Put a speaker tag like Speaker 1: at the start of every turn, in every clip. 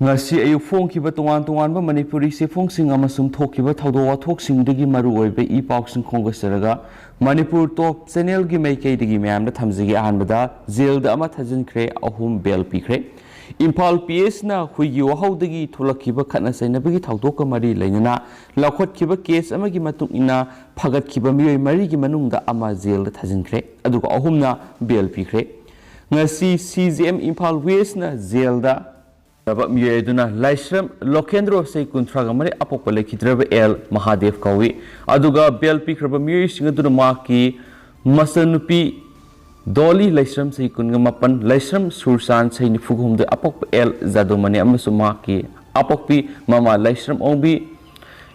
Speaker 1: ngasi ayuk phongkiba tongan-tonganba Manipuri sefongsing amasung thokkiba thawdok wathoksingrigi maruoiba ipausing khongasaraga Manipur Top Channel gi maikeidigi mayamda thamjigi ahanbada jailda ama thajinkre ahum bail pikre Imphal PS na huigi wahaudagi tholakkiba khatna sainabagi thawdoka mari leinana lakhotkiba case amagi matung ina phagatkiba miyoi marigi manungda ama jailda thajinkre aduga ahumna bail pikre ngasi CGM Imphal West na jailda Miyaduna Laisram Lokendro say Kuntragamari Apopole Kitrava El Mahadev Kawi Aduga Bel Pikraba Miri Singaduna Maki Masanupi Dolly Laisram say Kungamapan Laisram Sursan say Nifugum the Apop El Zadomani Amasumaki Apopi Mama Laisram Ombi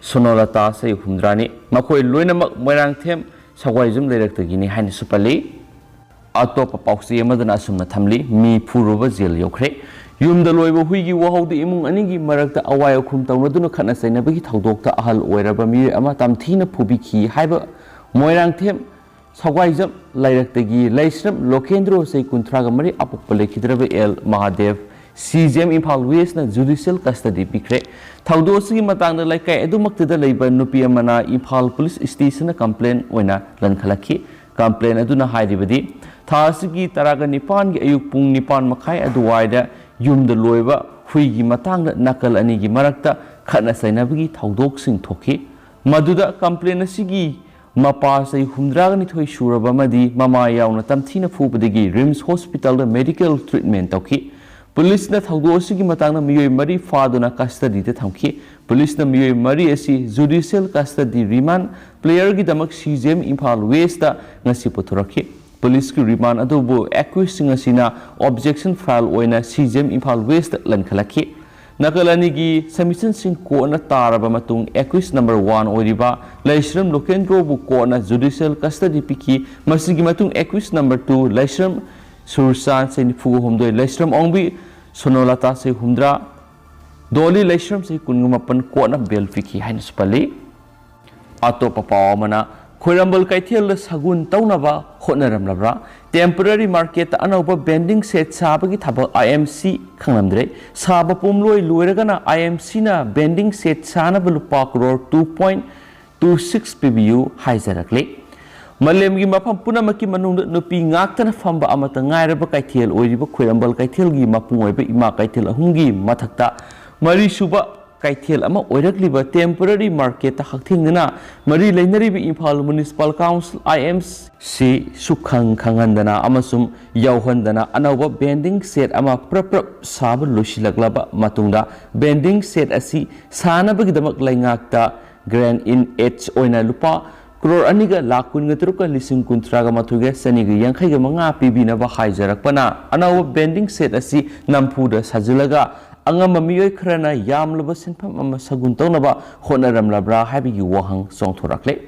Speaker 1: Sonorata say Humdrani Makoi Luinamak Morang Tem Sawajum Director Guinea Hani Supali Atop Pausi Madana Sumna Tamli Mi Puruva Zil Yokre Yumda loiba huigi wahauda imung anigi marakta awai akhum tawraduna khatna sainabagi thawdokta ahal oiraba mi ama tamthina phubiki haiba moirang them sawaijam lairaktagi laisram lokendro sei kunthraga mari apokpale khidraba El Mahadev CGM Imphal West na judicial custody pikre thawdo sigi matangda laikai adumaktida leiba nupi amana Imphal Police Station na complaint oina lankhalaki complaint aduna hairibadi thasigi taraga nipan gi ayuk pung nipan makhai aduwaida Yumda loiba huigi matangda nakal anigi marakta khatna sainabagi thawdoksing thoki maduda complaint asigi mapa sai humdragani thoi suraba madi mama yauna tamthina phubadagi Rims Hospital da medical treatment tawki police na thawdo asigi matangna miyoi mari faduna custody ta thamki police na miyoi mari asi judicial custody remand player gi damak CGM Imphal West ta ngasi pothoraki Police ki remand adubu accusing asina objection file oina CGM Imphal West lankhalaki nakalani gi submission sing ko na taraba matung accuse number 1 oiriba Laisram Lokendro bu ko na judicial custody piki masigi matung accuse number 2 Laisram Sursan se nifugo humdoi Laisram ongbi Sonolata se humdra Dolly Laisram se kungumapan ko na bail piki hain spali ato papawamana Khoirambal Kaithel Sagun Taunaba Hotnaram Labra Temporary Market Anova Bending Set Sabagi Taba IMC Kangamdre Saba Pumloi Lueragana IMC na Bending Set Sana Balupa crore 2.26 PBU Haizarakle Malemgi Mapam Punamaki Manung Nupi Ngaktan Famba Amatangairaba Kaithel Oiriba Khoirambal Kaithel gi Mapungoiba Ima Kaithel Ahungi Matakta Mari Suba Kaithel ama oirakliba temporary market ta hakthingna mari leinaribi Imphal Municipal Council IMC sukhang khangandana amasum yauhandana anauba bending set ama prap sab losilaglaba matungda bending set asi sanabagidamak laingakta grand in h oina lupa crore aniga lakun ngatruka lising kuntraga mathuge saniga yankhaiga manga pibina ba haijarakpana anauba bending set asi nampuda sajilaga Angama miyoi khrana yamlaba sinpham ama sagun tawnaba honaram labra habigi wahang songthorakle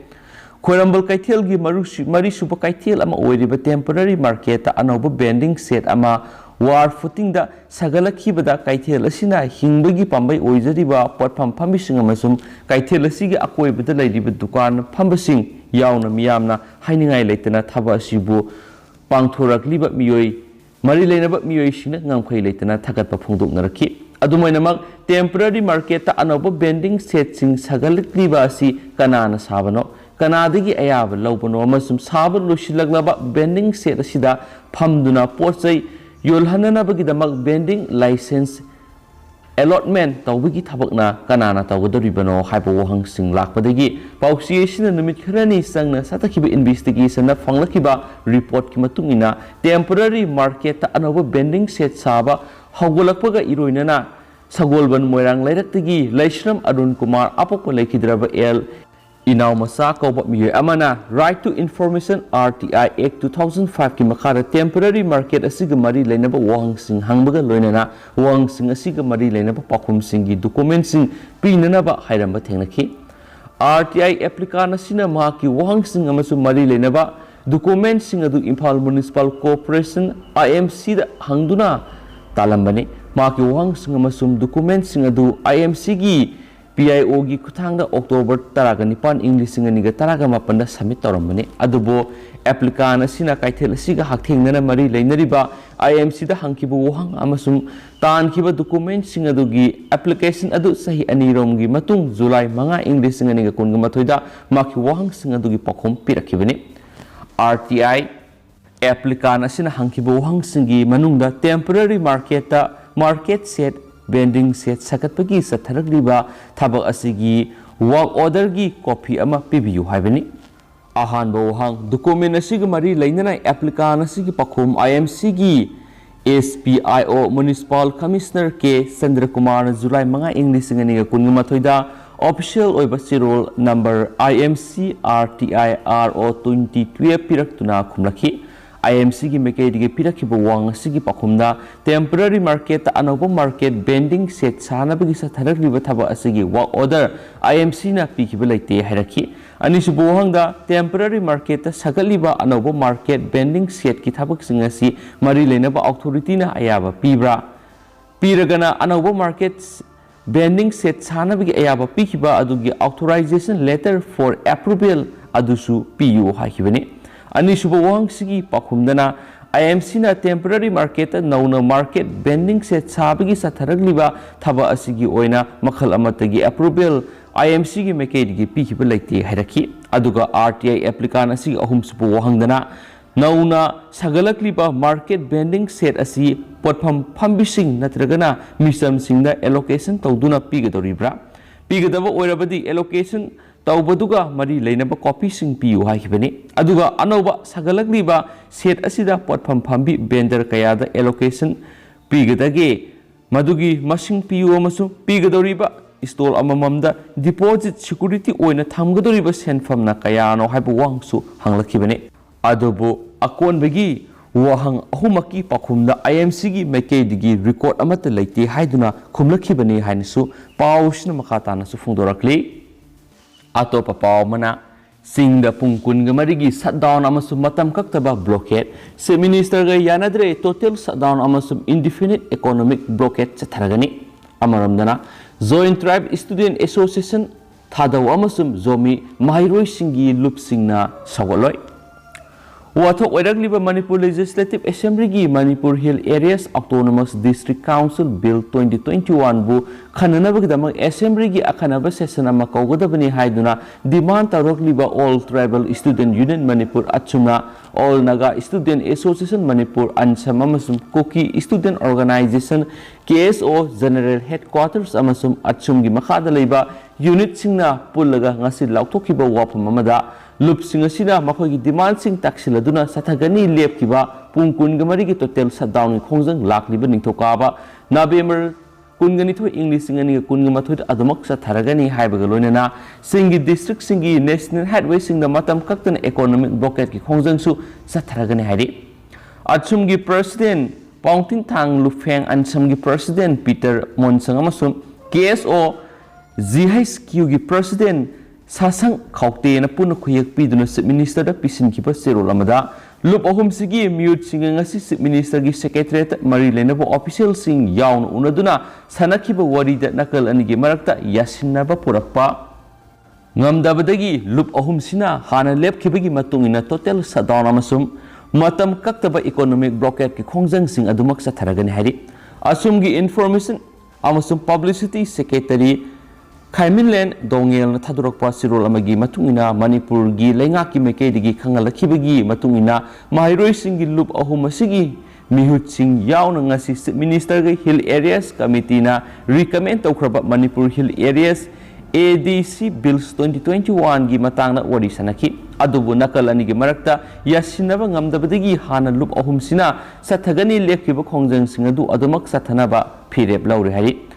Speaker 1: Khoirambal Kaithel gi mari suba Kaithel ama oiriba temporary market ta anoba bending set ama war footing da sagalakibada Kaithel asina hingbagi pambai oijariba potpham phambising amasum Kaithel asigi akoibada leiriba dukan phambasing yauna miyamna hainingai leitana thaba asibu pangthorakliba miyoi mari leinaba miyoi sina ngamkhai leitana thagatpa phongdoknaraki Adumainamak temporary market ta anoba bending set sing sagalakliba asi kanana sabano kanadagi ayaba lawbano amasum saba losilaglaba bending set asida phamduna pochai yolhananabagidamak bending license allotment tawbigi thabakna kanana tawgodoribano haiba wahang sing lakpadagi pausi asina numit kharani sangna satakhiba investigation na phanglakiba report ki matungina temporary market ta anoba bending set saba Hogolakpaga iroinana Sagolban Moirang Lairatagi Laisram Arun Kumar Apoko Laikidraba El Inaw Masa Kauba Miyoy Amana Right to Information RTI Act 2005 ki makara temporary market asiga mari lainaba wahang sing hangbaga loinana wahang sing asiga mari lainaba pakhum singi document sing pinanaba hairamba thengnaki RTI applicant asina mahaki wahang sing amasu mari lainaba document sing adu Imphal Municipal Corporation IMC da hangduna Talambani maki wang singa masum document singa du IMC gi PIO gi kuthang da October 19 English nganiga taraga mapanda submit tawramani adubo applicant asina kaithel asiga hakthengna mari leinariba IMC da hangkibu wahang amasung tankiba document sing adugi application adu sahi anirom gi matung July 5 English nganiga kunga mathoida maki wahang sing adugi pakhom pirakibani RTI applicant asina hangkibu wahang singi manungda temporary market set vending set sakatpagi satharakliba thabak asigi work order gi copy ama pibiyu haibani ahanba wahang document asigi mari leinana applicant asigi pakhom IMC gi SPIO Municipal Commissioner K Sandra Kumar July 5 English nganiga kunga mathoida official oiba serial number IMC RTI RO 2012 piraktuna khumlakhi IMC gi mekedi pirakhiba wang asigi pakhumda temporary market anoba market vending set sanabagi satharakliba thaba asigi work order IMC na pikhiba leite hairaki anisubu hangda temporary market sagaliba anoba market vending set ki thabak singasi mari lenaba authority na ayaba pibra piragana anoba market vending set sanabagi ayaba pikhiba adugi authorization letter for approval adusu PU hakibani Anisuba wang sigi pakhumdana IMC na temporary market nauna market vending set sabigi satharakliba thaba asigi oina makhal amatagi approval IMC gi mekedi gi pikhiba leite hairaki aduga RTI applicant asigi ahum subu wahangdana nauna sagalakliba market vending set asi potpham phambising natragana misam singda allocation tawduna pigadoribra pigadaba oirabadi allocation tawbaduga mari leinaba copy sing piu haikibani aduga anoba sagalakliba set asida potpham phambi vendor kayada allocation pigadage madugi masing piu amasu pigadoriba stall amamamda deposit security oina thamgadoriba senfamna kayano haibu wangsu hanglakibani adubu akonbagi wahang ahumaki pakhumda IMC gi mekedi record amata leite haiduna khumlakibani hainisu pawsna makhatana su phungdorakli Atopa pau mana singda pungkun gamarigi shutdown amasum matam kaktaba blockade se minister ga yanadre total shutdown amasum indefinite economic blockade chatharagani amaramdana Joint Tribe Student Association thadaw amasum zomi mahairoi singi lup singna sawaloi Wathok oiragliba Manipur Legislative Assembly gi Manipur Hill Areas Autonomous District Council Bill 2021 bu khananabagdamag Assembly gi akhanaba session ama kawgadabani haiduna demand tarokliba All Tribal Student Union Manipur achumna All Naga Student Association Manipur ansam amasum Koki Student Organization KSO General Headquarters amasum achum gi makhada leiba unit singna pullaga ngasi lauthokiba wafam amada Lup singasina makogi demand sing taksiladuna sathagani lepkiba pungkun gamari total shutdown khongjang lakliba ningthokaba November kungani tho English singani kungama tho adumak satharagani haibaga loinana singi district singi national highway singda matam kaktan economic blockade ki khongjang su satharagani hairi achum gi president Pongtin Thang Lufeng ansam gi president Peter Monsang amasum KSO GHQ gi president Sasang Kaukte na puna kuyak piduna Chief Minister da pisin kipa serol amada lup ahum sigi mute singa ngasi Chief Minister gi secretariat mari lenabo official sing yaun unaduna sanakiba wari da nakal anigi marakta yasinaba purakpa ngamdabadagi lup ahum sina hana lepkibagi matungina total shutdown amasum matam kaktaba economic blockade ki khongjang sing adumak satharagani hari asum gi information amasum publicity secretary Khaiminland Dongel na thadurakpa sirol amagi matungina Manipur gi lenga ki mekedi khangalakibagi matungina mahairoi singi lup ahum asigi mihut sing yauna ngasi Chief Minister ga Hill Areas Committee na recommend tawkraba Manipur Hill Areas ADC Bills 2021 gi matangna wari sanaki adubu nakal ani gi marakta yasinaba ngamdabadagi hana lup ahum sina sathagani lekkiba khongjang singadu adumak sathanaba phirep lauri hari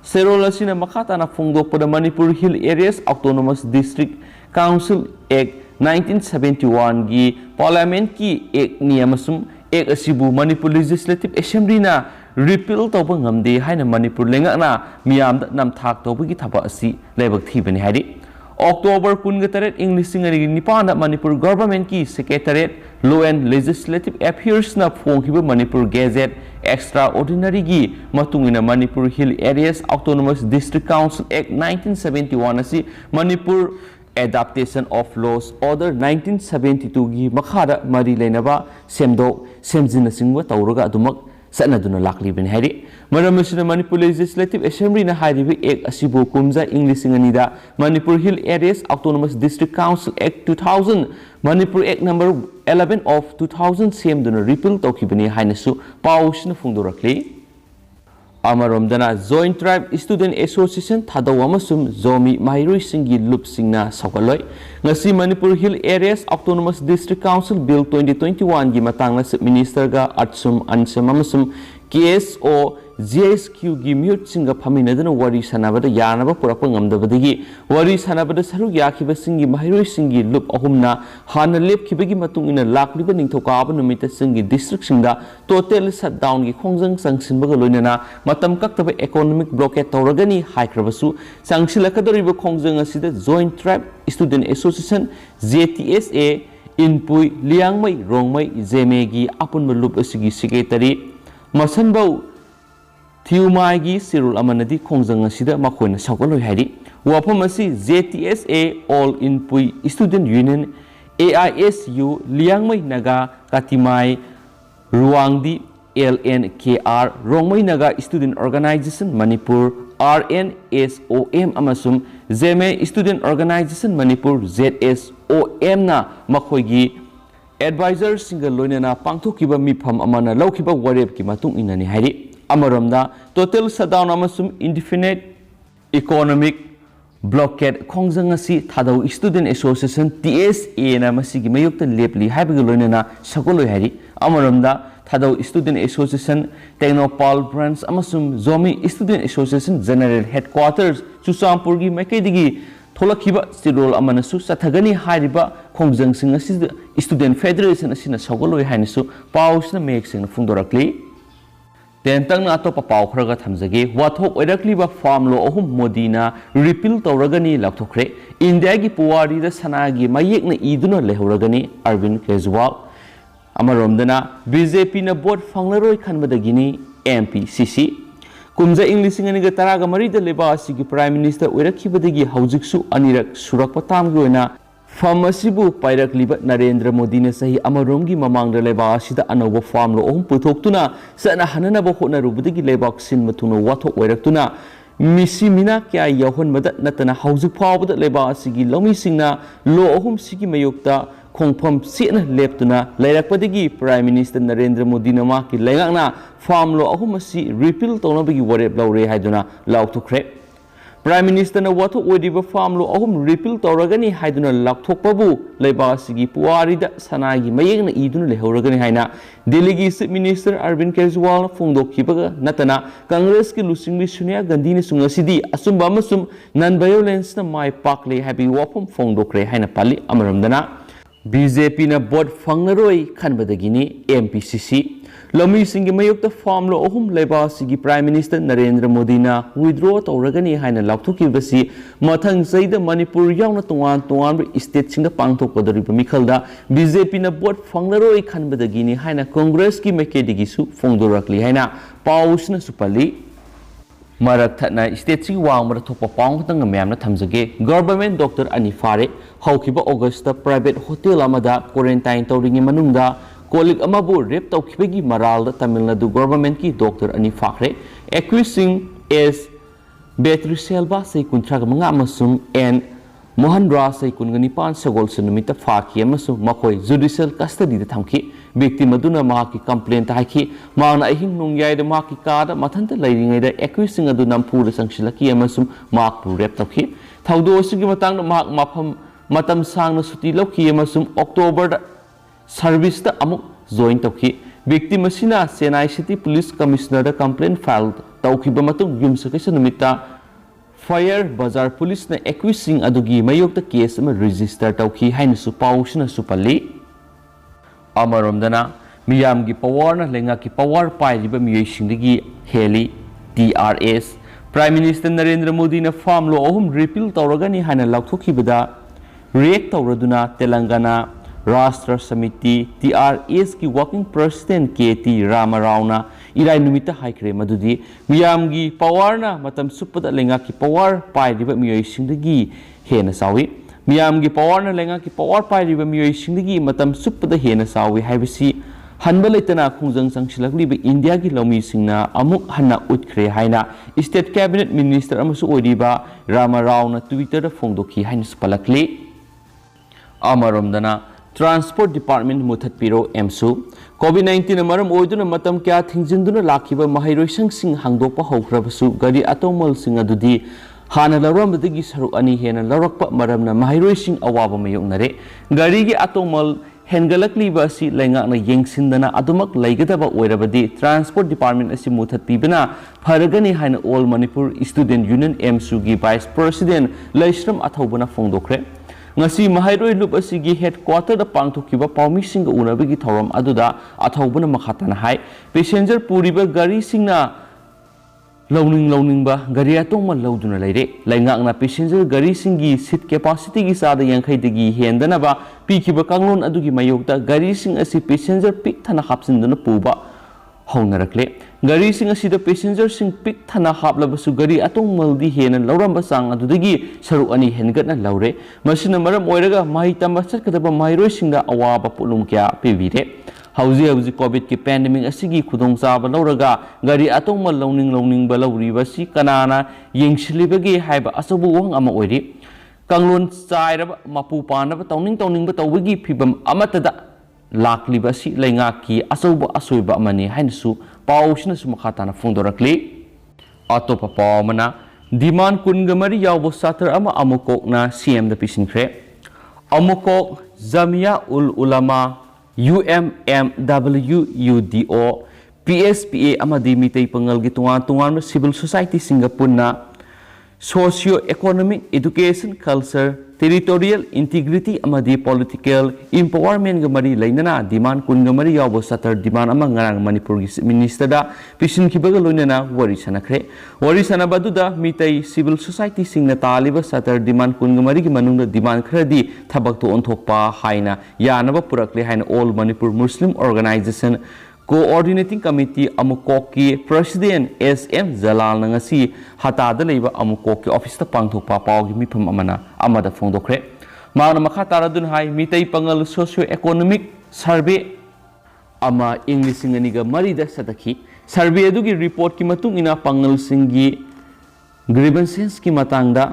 Speaker 1: Serol asina makhatana phongdokpada Manipur Hill Areas Autonomous District Council Act 1971 gi Parliament ki Act ni amasum Act asibu Manipur Legislative Assembly na repeal tawba ngamde haina Manipur lenga na miyamda namthak tawbagi thaba asi lebak thibani hari October 18 ing lising ani nipan Manipur government ki secretariat law and legislative affairs na phongkiba Manipur Gazette extraordinary gi matungina Manipur Hill Areas Autonomous District Council Act 1971 asi Manipur Adaptation of Laws Order 1972 gi makhada mari leinaba semdo semjina singwa tawraga adumak sanaduna lakli ben hari maramsina Manipur Legislative Assembly na haribi ek asibu kumza English nganida Manipur Hill Areas Autonomous District Council Act 2000 Manipur Act number 11 of 2000 semduna repeal tokibani hainasu pausna fungdorakli Amaromdana Joint Tribe Student Association Thadawamasum Zomi Mahirui Singi Loop Singna Sokaloi Ngasi Manipur Hill Areas Autonomous District Council Bill 2021 gi matangna Minister ga Atsum Ansamamasum KSO GSQ gi mute singa phaminadana wari sanabada yanaba purapa ngamdabadagi wari sanabada saru yakhiba singi Mahirui Singi Loop ahumna hana lepkhibagi matungina lakliba ningthokaba numita singi district singda total shutdown gi khongjang sangsinbaga loinana matam kaktaba economic blockade tawragani haikrabasu sangsilakadoriba khongjang asida Joint Tribe Student Association JTSA Inpui Liangmai Rongmai Zemegi Apunba Loop asigi secretary Masanbau Thiumai gi Sirul Amanadi khongjang asida makoina sakoloi hari wafam asi JTSA All Inpui Student Union AISU Liangmai Naga Katimai Ruangdi LNKR Rongmai Naga Student Organization Manipur RNSOM amasum Zeme Student Organization Manipur ZSOM na makoigi advisor single loinana pangthokiba mifam amana laukiba warep ki matung inani hari amaramda total shutdown amasum indefinite economic blockade khongjang asi thadau Student Association TSA na masigi mayukta lepli haibaga loinana sakoloi hari amaramda Thadau Student Association Technopal Branch amasum Zomi Student Association General Headquarters Chusampur gi maikaidigi tholakhiba sirol amanasu sathagani hariba khongjang sing asi Student Federation asina sagoloi hainisu pausna mek sing fungdorakli tentang na atopa pau khraga thamjage wathok oirakliba farm law ahum modina repeal tawragani lakthokre India gi puwari da sanagi mayekna iduna lehoragani Arvind Kejriwal Amaromdana BJP na board fanglaroi khanbadagini MPCC kumza Englishing ani ga taraga mari da leba asigi Prime Minister oirakhibadagi haujiksu anirak surakpa tamgi oina Famasibu pairakliba Narendra Modi na sahi amaromgi mamangda leba asida anoba farm lo ohum puthoktuna sana hananaba hotnarubadagi lebak sin matuna wathok oiraktuna misi mina kya yahon mada natana haujik phawbada leba asigi lomi singna lo ohum sigi mayokta khongpham sena leptuna lairakpadagi Prime Minister Narendra Modi na ma ki laingakna farm law ahum asi repeal tonabagi warep laure haiduna laukthokre Prime Minister na wato odiba farm law ahum repeal tawragani haiduna laukthokpabu laiba asigi puwari da sanagi mayekna iduna lehoragani haina Delhi gi Chief Minister Arvind Kejriwal phongdokhibaga natana Congress ki lusingli Sonia Gandhi ni sungasidi asumba amasum non violence na mai pakle happy wafam phongdokre haina pali amaramdana BJP na board fangnaroi khanbadagini MPCC Lami singi mayukta farm lo ohum leba sigi Prime Minister Narendra Modi na withdraw tawragani haina laukthokibasi mathang saida Manipur yauna tongan state singa pangthokpadariba mikhalda BJP na board fangnaroi khanbadagini haina Congress ki makedigi su phongdorakli haina pausna supali Marak Thana State Sing Wang Thopa Pong Tang Mamna Thamjage Government Doctor Anifare Haukiba Augusta Private Hotel Amada Quarantine Tawringi Manungda Colleague Amabu Rep Taukibagi Maral Tamil Nadu Government ki Doctor Anifare accusing as Betri Selva Sai Kuntraga Manga Amasum and Mohan Ra Sai Kunganipan Sagol Sunumita Faki Amasum Makoi Judicial Custody the Thamki victim aduna mahaki complaint haiki maana ahing nungyai de maki kada mathanta lairingai da accusing adu nampur sangsilaki amasum mak pu rep takhi thaudo sigi matang mak mafam matam sang na suti lokhi amasum October da service da amuk join takhi victim asina Chennai City Police Commissioner da complaint filed tawkhi ba matung yum sakisa numita Fire Bazar Police na accusing adugi mayok da case ma register tawkhi haina su pausna supali Amaromdana Miyam gi power na lenga ki power pai riba miyoi singdagi heli TRS Prime Minister Narendra Modi na farm law ahum repeal tawragani haina lauthokibada react tawraduna Telangana Rashtra Samiti TRS ki working president KT Rama Rauna irai numita haikre madudi miyamgi power na matam supada lenga ki power pai riba miyoi singdagi hena sawi miyamgi power na lenga ki power pai riba miyoi singdagi matam supada hena sawi haibisi hanba leitana khungjang sangsilakli be India ki lomi singna amuk hanna utkre haina state cabinet minister amasu oiriba Rama Rauna Twitter da phongdoki haina spalakli amaramdana Transport Department Muthat Piro MSU COVID-19 amaram oiduna matam kya thingjinduna lakhiba mahairoi sing hangdokpa haukhrabasu gari atomal sing adudi hana laramdagi saruk ani hena larakpa maramna mahairoi sing awaba mayoknare gari gi atomal hengalakliba asi laingakna yengsindana adumak laigadaba oirabadi Transport Department asi muthat pibana pharagani haina All Manipur Student Union MSU gi Vice President Laishram Athaubana phongdokre ngasi mahairoi lup asigi headquarter da pangthokiba pawmising unabagi thoram aduda athaubana makhatana hai passenger puriba gari singna launing ba gari atongma lauduna leire laingakna passenger gari singi seat capacity gi sada yankhai digi hendana ba pikiba kanglon adugi mayokta gari sing asi passenger pik thana hapsinduna puba haunarakle gari sing asida passenger sing pik thana haplabasu gari atongmaldi hena lauramba sang adudagi saru ani hengatna laure masina maram oiraga mai tamba chatkadaba mairoi singda awaba pulum kya pibire hauji covid ki pandemic asigi khudong chaba lauraga gari atongmal launing ba lauriba si kanana yengsilibagi haiba asabu wang ama oiri kanglon chairaba mapu panaba tawning ba tawbagi phibam amatada lakliba si laingaki asauba asoiba amani hainsu pausina sumakhatana phongdorakli atopa pawmana demand kungamari yawbo satar ama amukokna CM da pisinkhre amukok Jamia ul Ulama UMMWUDO PSPA amadi mitay pangal gi tungan civil society Singapore socio-economic education culture territorial integrity amadi political empowerment gamari lainana demand kun gamari yawbo satar demand ama ngarang Manipur gi minister da pisin kibaga loinana wari sana baduda mitai civil society singna taliba satar demand kun gamari gi manungda demand khradi thabak to onthokpa haina yanaba purakle haina All Manipur Muslim Organization Coordinating Committee Amukoki President SM Jalal ngasi hatada leiba Amukoki office ta pangthokpa pawgi mifam amana amada phongdokre maana makha taradun hai mitai pangal socio economic survey ama English singaniga marida sadaki survey adugi report ki matung ina pangal singi grievances ki matangda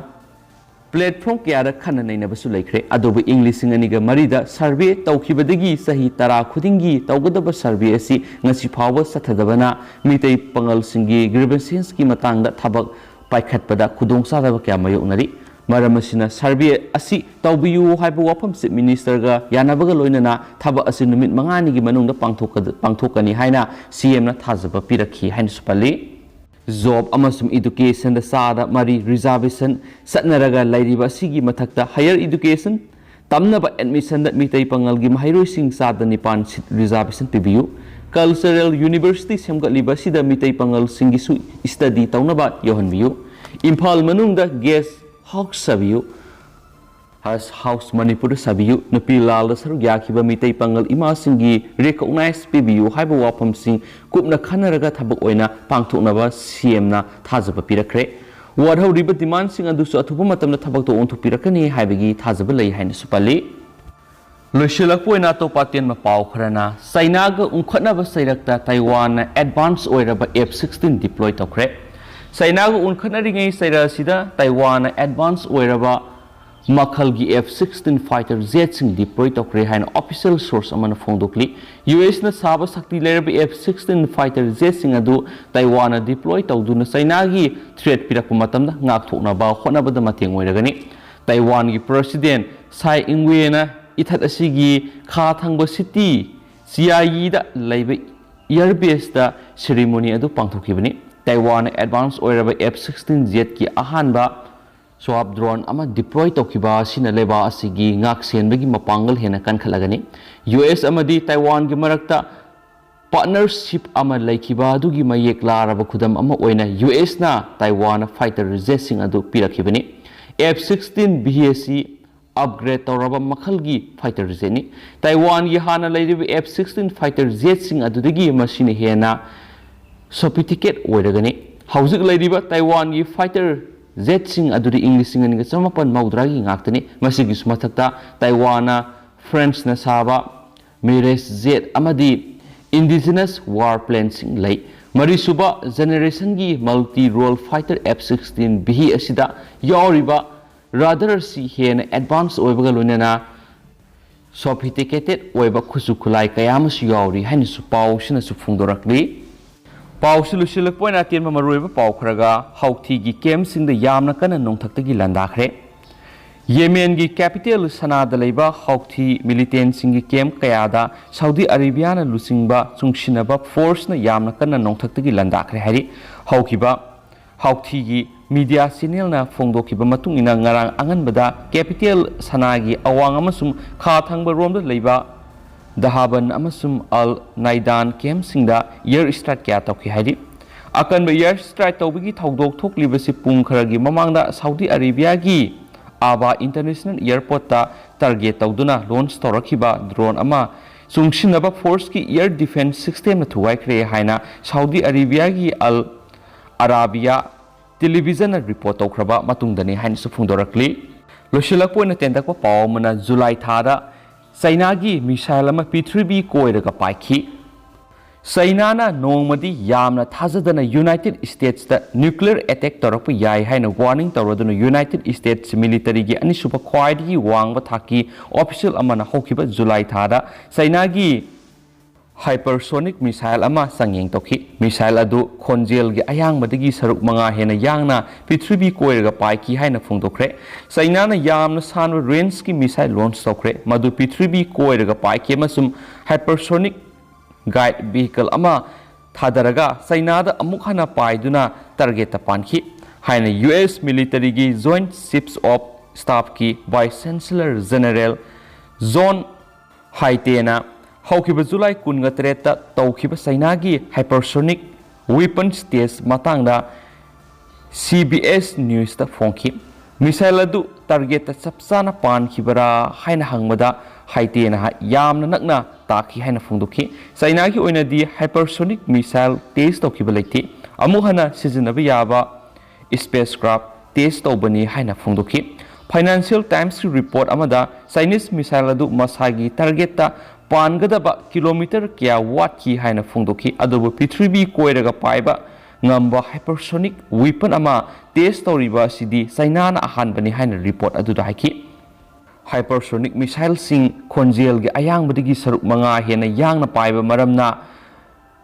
Speaker 1: platform kaya khana nainabasu laikre adobe English singaniga marida survey tawkhibadagi sahi tara khudingi tawgadaba survey asi ngasi phawa sathadabana mitai pangal singi grievances ki matangda thabak paikhatpada khudongsadaba kya mayoknari maramasina survey asi tawbiyu haiba wafam chief minister ga yanabaga loinana thaba asi numit mangani gi manungda pangthokani haina CM na thajaba pirakhi haina supali job amasum education da sada mari reservation satnaraga lairiba sigi mathakta higher education tamnaba admission da mitai pangal gi mahairoi sing sada nipan sit reservation pibiu cultural university semgatliba sida mitai pangal singi su study tawnaba yohanbiu Imphal manungda guest house sabiu house Manipur sabiu nupi lal saru yakhiba mitai pangal ima singi recognize pibiu haiba wafam sing kupna khanaraga thabak oina pangthoknaba CM na thajaba pirakre wadhauriba demand sing adusu athuba matamna thabak to onthuk pirakani haibagi thajaba lei haina supali loisilakpoina to patien ma paw kharana China ga unkhatnaba sairakta Taiwan na advance oiraba F-16 deploy tokre China ga unkhatnaringai saira sida Taiwan na advance oiraba Makhalgi F-16 fighter jet sing deploy tokre haina official source amana phongdokli US na saba sakti leraba F-16 fighter jet sing adu Taiwan na deploy tawduna China gi threat pirakpa matamda ngakthokna ba khonabada mateng oiragani Taiwan gi president Tsai Ing-wen na ithat asigi kha thangba city CIE da leiba airbase da ceremony adu pangthokibani Taiwan advance oiraba F-16 jet ki ahanba swap drone ama deploy tokiba sina leba asigi ngak senbagi mapangal hena kan khalagani US amadi Taiwan gi marakta partnership ama laikhiba adugi mayek laraba khudam ama oina US na Taiwan fighter jet sing adu pirakhibani F-16 BAC upgrade tawraba makhalgi fighter jet ni Taiwan gi hana lairiba F-16 fighter jet sing adudagi machine hena sophisticated oiragani haujik lairiba Taiwan gi fighter jet sing adudi English sing ani chamapan maudragi ngaktani masigi sumathakta Taiwan na French na saba Mirage jet amadi indigenous warplane sing lay marisuba generation gi multi role fighter F-16 BE asida yauriba rather si hen advanced oibaga lunena sophisticated oiba khusu khulai kayamas yauri hainisu pau sina su phungdorakli pau sulusilak poina tin maroiba pau khraga hauthi gi kem sing da yamna kana nongthakta gi landakhre Yemen की capital Sanand लेबा Houthi militant Singh की camp कयादा Saudi Arabia ना लुसिंगबा चुंगसिनबा force ना यामना कन्ना नोंथक्तगी लंदाखरे हारि हौखिबा Houthi की media channel ना फोंदोखिबा मतुंग इना ngarang anganbada कैपिटल सनागी अवांग अमसुम खा थांगबा रोमदा लेबा दहाबन अमसुम अल नाइदान कैम्प सिंगदा एयर स्ट्राइक क्या तौखि हारि अकनबा एयर स्ट्राइक तौबगी थौदोक थोकलिबसि पुंग खरगी ममांगदा सऊदी अरेबिया की आबा इंटरनेशनल एयरपोर्ट टारगेट तौदुना लॉन्च तौरखिबा ड्रोन अमा चुंगसिनबा फोर्स की एयर डिफेंस सिस्टम थुवाइख्रे हाइना सऊदी अरेबिया की अल अराबिया टेलीविजन रिपोर्ट तौख्रबा मतुंगदनी हाइन सुफुंदोरक्ली लोशिलकपोइना तेंदकपा पावमना जुलाई थादा चाइना की मिसाइल अमा पृथ्वी कोइरगा पाइखि China nongmadi yamna thajadana United States da nuclear attack torokpa yai haina warning tawraduna United States military gi ani supa khwaidi wangba thaki official amana hokiba July thada China gi hypersonic missile ama sangyeng tokhi missile adu khonjel gi ayangmadagi saruk manga hena yangna prithvi koiraga paiki haina phungdokre China na yamna sanwa range ki missile launch tokre madu prithvi koiraga paiki amasum hypersonic guide vehicle ama thadaraga China da amuk hana paiduna target panki haina US military gi joint chiefs of staff ki vice chancellor general John Haitena haukiba July 13 ta tawkiba China gi hypersonic weapons test matangda CBS news ta phongki missile adu target ta chapchana pankhibara haina hangmada Haitena yamna nakna taki haina phungdokhi China ki oina di hypersonic missile test tawkiba leiti amuhana sizinaba yaba spacecraft test tawbani haina phungdokhi Financial Times report amada Chinese missile adu masagi target ta pangadaba kilometer kya watt ki haina phungdokhi adubu prithvi koiraga paiba ngamba hypersonic weapon ama test tawriba sidi China na ahanbani haina report adu da haiki hypersonic missile sing khonjel gi ayang badigi saruk manga hena yangna paiba maramna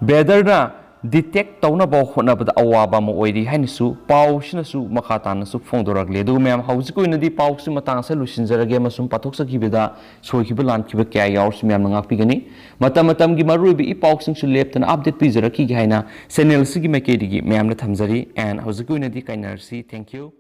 Speaker 1: bedarna detect tawna ba hona bada awaba mo oiri hainisu pau sinasu makhatan su phongdoragle du mem hauji koina di pau su matang sa lusinjarage masum pathok saki beda soikiba lan kiba kya yaurs mem ngak pigani matam gi marubi i pau sing su leptan update pi jaraki gi haina channel sigi mekedi gi mem na thamjari and hauji koina di kainersi thank you